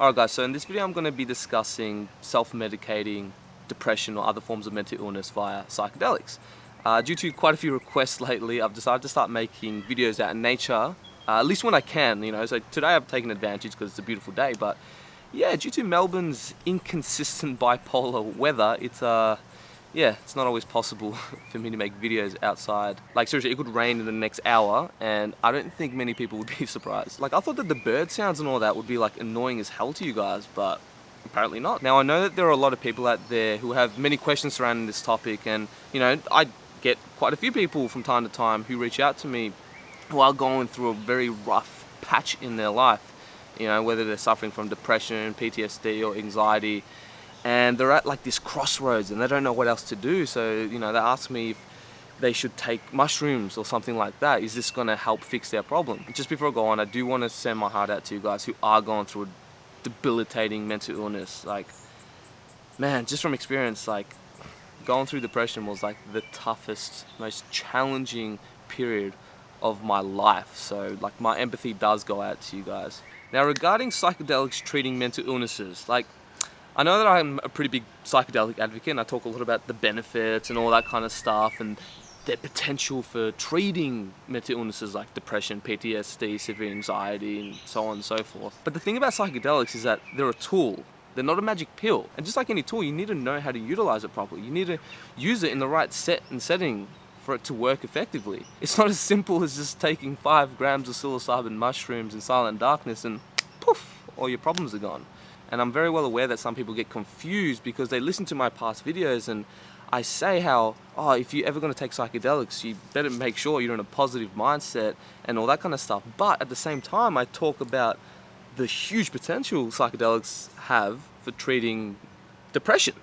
Alright guys, so in this video I'm going to be discussing self-medicating depression or other forms of mental illness via psychedelics. Due to quite a few requests lately, I've decided to start making videos out in nature, at least when I can, so today I've taken advantage because it's a beautiful day, but yeah, due to Melbourne's inconsistent bipolar weather, it's not always possible for me to make videos outside. Like seriously, it could rain in the next hour and I don't think many people would be surprised. Like I thought that the bird sounds and all that would be like annoying as hell to you guys, but apparently not. Now I know that there are a lot of people out there who have many questions surrounding this topic, and I get quite a few people from time to time who reach out to me who are going through a very rough patch in their life. Whether they're suffering from depression, PTSD or anxiety, and they're at like this crossroads and they don't know what else to do. So they ask me if they should take mushrooms or something like that. Is this going to help fix their problem? Just before I go on, I do want to send my heart out to you guys who are going through a debilitating mental illness. Like, man, just from experience, like going through depression was like the toughest, most challenging period of my life. So like my empathy does go out to you guys. Now regarding psychedelics treating mental illnesses, like I know that I'm a pretty big psychedelic advocate and I talk a lot about the benefits and all that kind of stuff and their potential for treating mental illnesses like depression, PTSD, severe anxiety and so on and so forth. But the thing about psychedelics is that they're a tool. They're not a magic pill. And just like any tool, you need to know how to utilize it properly. You need to use it in the right setting for it to work effectively. It's not as simple as just taking 5 grams of psilocybin mushrooms in silent darkness and poof, all your problems are gone. And I'm very well aware that some people get confused because they listen to my past videos and I say how, if you're ever going to take psychedelics, you better make sure you're in a positive mindset and all that kind of stuff. But at the same time, I talk about the huge potential psychedelics have for treating depression.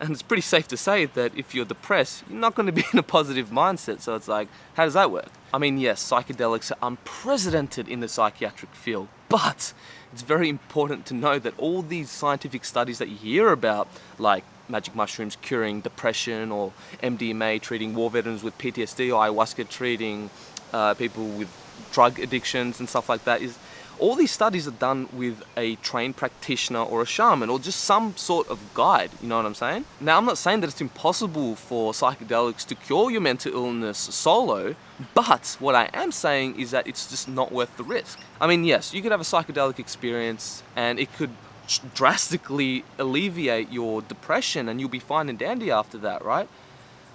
And it's pretty safe to say that if you're depressed, you're not going to be in a positive mindset. So it's like, how does that work? I mean, yes, psychedelics are unprecedented in the psychiatric field, but it's very important to know that all these scientific studies that you hear about, like magic mushrooms curing depression or MDMA treating war veterans with PTSD or ayahuasca treating people with drug addictions and stuff like that, is all these studies are done with a trained practitioner or a shaman or just some sort of guide, you know what I'm saying? Now, I'm not saying that it's impossible for psychedelics to cure your mental illness solo, but what I am saying is that it's just not worth the risk. I mean, yes, you could have a psychedelic experience and it could drastically alleviate your depression and you'll be fine and dandy after that, right?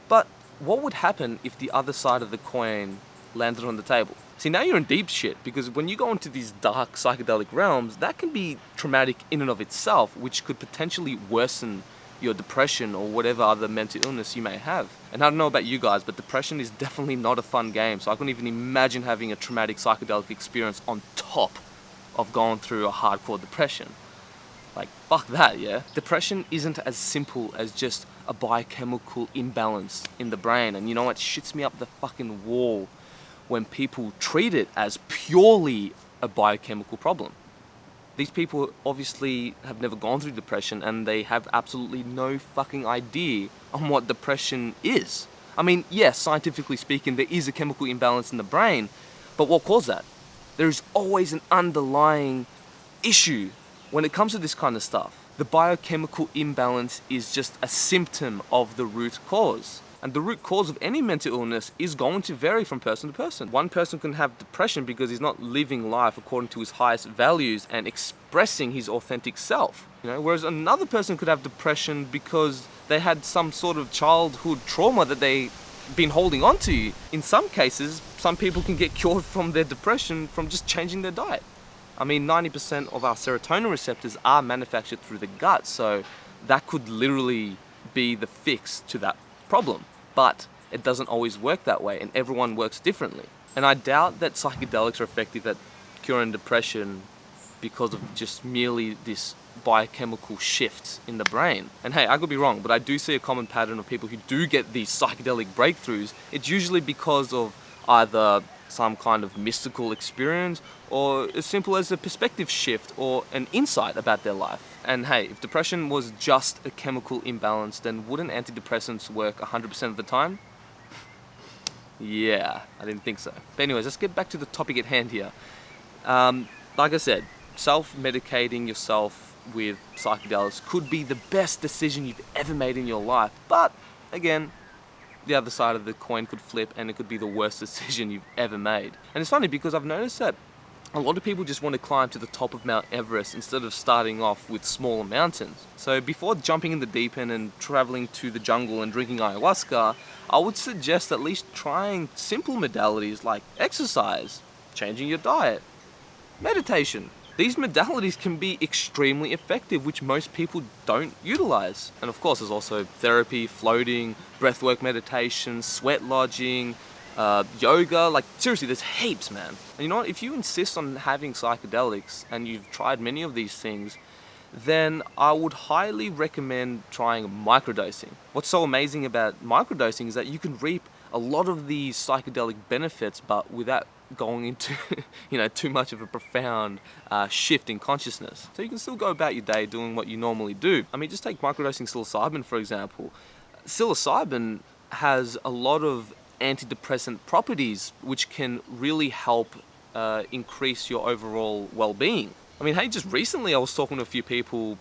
But what would happen if the other side of the coin landed on the table? See, now you're in deep shit, because when you go into these dark psychedelic realms, that can be traumatic in and of itself, which could potentially worsen your depression or whatever other mental illness you may have. And I don't know about you guys, but depression is definitely not a fun game, so I couldn't even imagine having a traumatic psychedelic experience on top of going through a hardcore depression. Like, fuck that, yeah? Depression isn't as simple as just a biochemical imbalance in the brain, and you know what shits me up the fucking wall when people treat it as purely a biochemical problem. These people obviously have never gone through depression and they have absolutely no fucking idea on what depression is. I mean, yes, scientifically speaking, there is a chemical imbalance in the brain, but what caused that? There is always an underlying issue when it comes to this kind of stuff. The biochemical imbalance is just a symptom of the root cause. And the root cause of any mental illness is going to vary from person to person. One person can have depression because he's not living life according to his highest values and expressing his authentic self. Whereas another person could have depression because they had some sort of childhood trauma that they've been holding on to. In some cases, some people can get cured from their depression from just changing their diet. I mean, 90% of our serotonin receptors are manufactured through the gut, so that could literally be the fix to that problem. But it doesn't always work that way, and everyone works differently. And I doubt that psychedelics are effective at curing depression because of just merely this biochemical shift in the brain. And hey, I could be wrong, but I do see a common pattern of people who do get these psychedelic breakthroughs. It's usually because of either some kind of mystical experience or as simple as a perspective shift or an insight about their life. And hey, if depression was just a chemical imbalance, then wouldn't antidepressants work 100% of the time? Yeah, I didn't think so. But anyways, let's get back to the topic at hand here. Like I said, self-medicating yourself with psychedelics could be the best decision you've ever made in your life. But again, the other side of the coin could flip and it could be the worst decision you've ever made. And it's funny because I've noticed that a lot of people just want to climb to the top of Mount Everest instead of starting off with smaller mountains. So before jumping in the deep end and traveling to the jungle and drinking ayahuasca, I would suggest at least trying simple modalities like exercise, changing your diet, meditation. These modalities can be extremely effective, which most people don't utilize. And of course, there's also therapy, floating, breathwork meditation, sweat lodging, yoga. Like seriously, there's heaps, man. And you know what? If you insist on having psychedelics and you've tried many of these things, then I would highly recommend trying microdosing. What's so amazing about microdosing is that you can reap a lot of these psychedelic benefits, but without going into too much of a profound shift in consciousness. So you can still go about your day doing what you normally do. I mean, just take microdosing psilocybin for example. Psilocybin has a lot of antidepressant properties which can really help increase your overall well-being. I mean, hey, just recently I was talking to a few people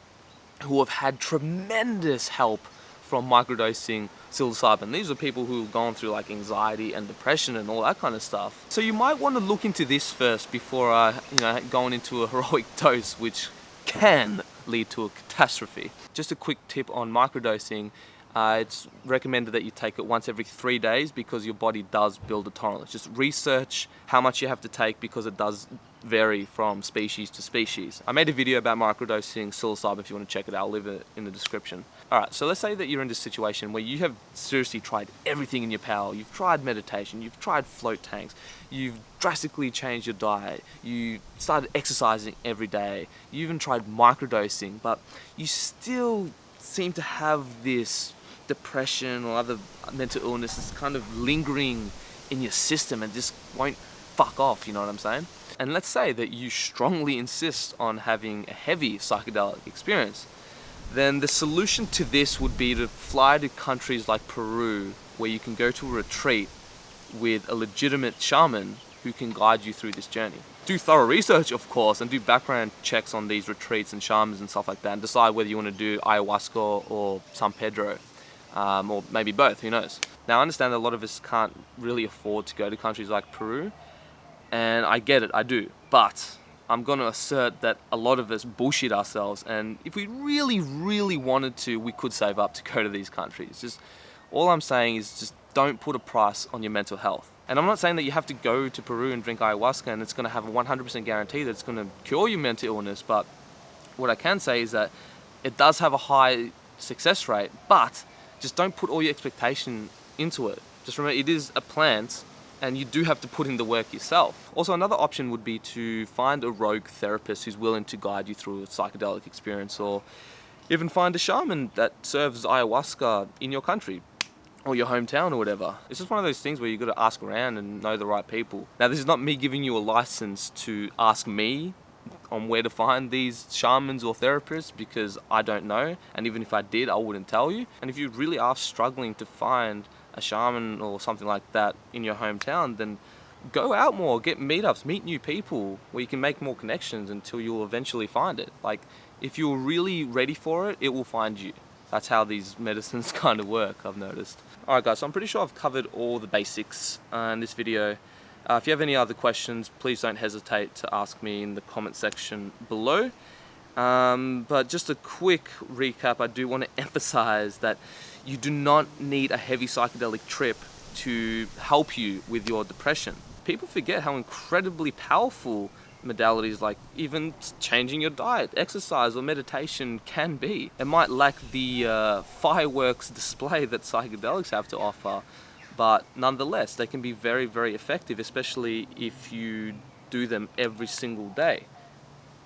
who have had tremendous help from microdosing psilocybin. These are people who've gone through like anxiety and depression and all that kind of stuff. So you might want to look into this first before going into a heroic dose, which can lead to a catastrophe. Just a quick tip on microdosing. It's recommended that you take it once every 3 days because your body does build a tolerance. Just research how much you have to take because it does vary from species to species. I made a video about microdosing psilocybin if you want to check it out. I'll leave it in the description. Alright, so let's say that you're in this situation where you have seriously tried everything in your power. You've tried meditation, you've tried float tanks, you've drastically changed your diet, you started exercising every day, you even tried microdosing, but you still seem to have this depression or other mental illness that's kind of lingering in your system and just won't fuck off, you know what I'm saying? And let's say that you strongly insist on having a heavy psychedelic experience, then the solution to this would be to fly to countries like Peru, where you can go to a retreat with a legitimate shaman who can guide you through this journey. Do thorough research, of course, and do background checks on these retreats and shamans and stuff like that, and decide whether you want to do ayahuasca or San Pedro, or maybe both, who knows. Now, I understand that a lot of us can't really afford to go to countries like Peru, and I get it, I do, but I'm going to assert that a lot of us bullshit ourselves, and if we really, really wanted to, we could save up to go to these countries. Just all I'm saying is just don't put a price on your mental health. And I'm not saying that you have to go to Peru and drink ayahuasca and it's going to have a 100% guarantee that it's going to cure your mental illness, but what I can say is that it does have a high success rate, but just don't put all your expectation into it. Just remember, it is a plant and you do have to put in the work yourself. Also, another option would be to find a rogue therapist who's willing to guide you through a psychedelic experience, or even find a shaman that serves ayahuasca in your country or your hometown or whatever. It's just one of those things where you got to ask around and know the right people. Now, this is not me giving you a license to ask me on where to find these shamans or therapists, because I don't know, and even if I did, I wouldn't tell you. And if you really are struggling to find a shaman or something like that in your hometown, then go out more, get meetups, meet new people where you can make more connections until you'll eventually find it. Like, if you're really ready for it, it will find you. That's how these medicines kind of work, I've noticed. Alright guys, so I'm pretty sure I've covered all the basics in this video. If you have any other questions, please don't hesitate to ask me in the comment section below. But just a quick recap, I do want to emphasize that you do not need a heavy psychedelic trip to help you with your depression. People forget how incredibly powerful modalities like even changing your diet, exercise, or meditation can be. It might lack the fireworks display that psychedelics have to offer, but nonetheless, they can be very, very effective, especially if you do them every single day,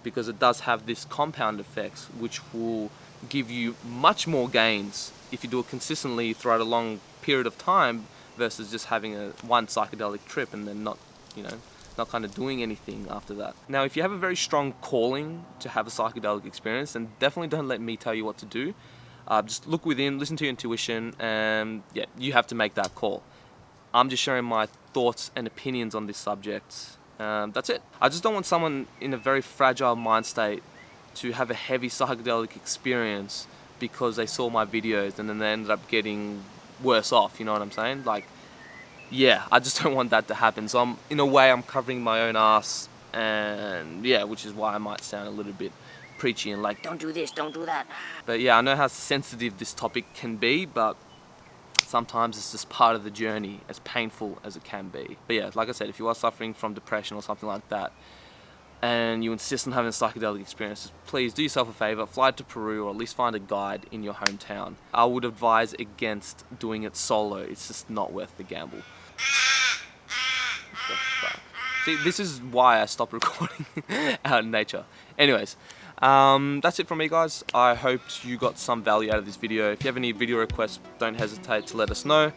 because it does have this compound effects which will give you much more gains if you do it consistently throughout a long period of time versus just having one psychedelic trip and then not kind of doing anything after that. Now, if you have a very strong calling to have a psychedelic experience, then definitely don't let me tell you what to do. Just look within, listen to your intuition, and yeah, you have to make that call. I'm just sharing my thoughts and opinions on this subject, That's it. I just don't want someone in a very fragile mind state to have a heavy psychedelic experience because they saw my videos and then they ended up getting worse off, you know what I'm saying? Like, yeah, I just don't want that to happen. So in a way, I'm covering my own ass, and yeah, which is why I might sound a little bit preachy and like, don't do this, don't do that. But yeah, I know how sensitive this topic can be, but sometimes it's just part of the journey, as painful as it can be. But yeah, like I said, if you are suffering from depression or something like that, and you insist on having a psychedelic experience, please do yourself a favor, fly to Peru or at least find a guide in your hometown. I would advise against doing it solo. It's just not worth the gamble. See, this is why I stopped recording out in nature. Anyways, that's it from me, guys. I hope you got some value out of this video. If you have any video requests, don't hesitate to let us know.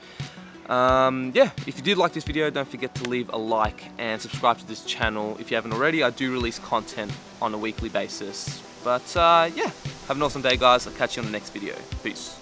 Yeah, if you did like this video, don't forget to leave a like and subscribe to this channel. If you haven't already, I do release content on a weekly basis. But yeah, have an awesome day, guys. I'll catch you on the next video. Peace.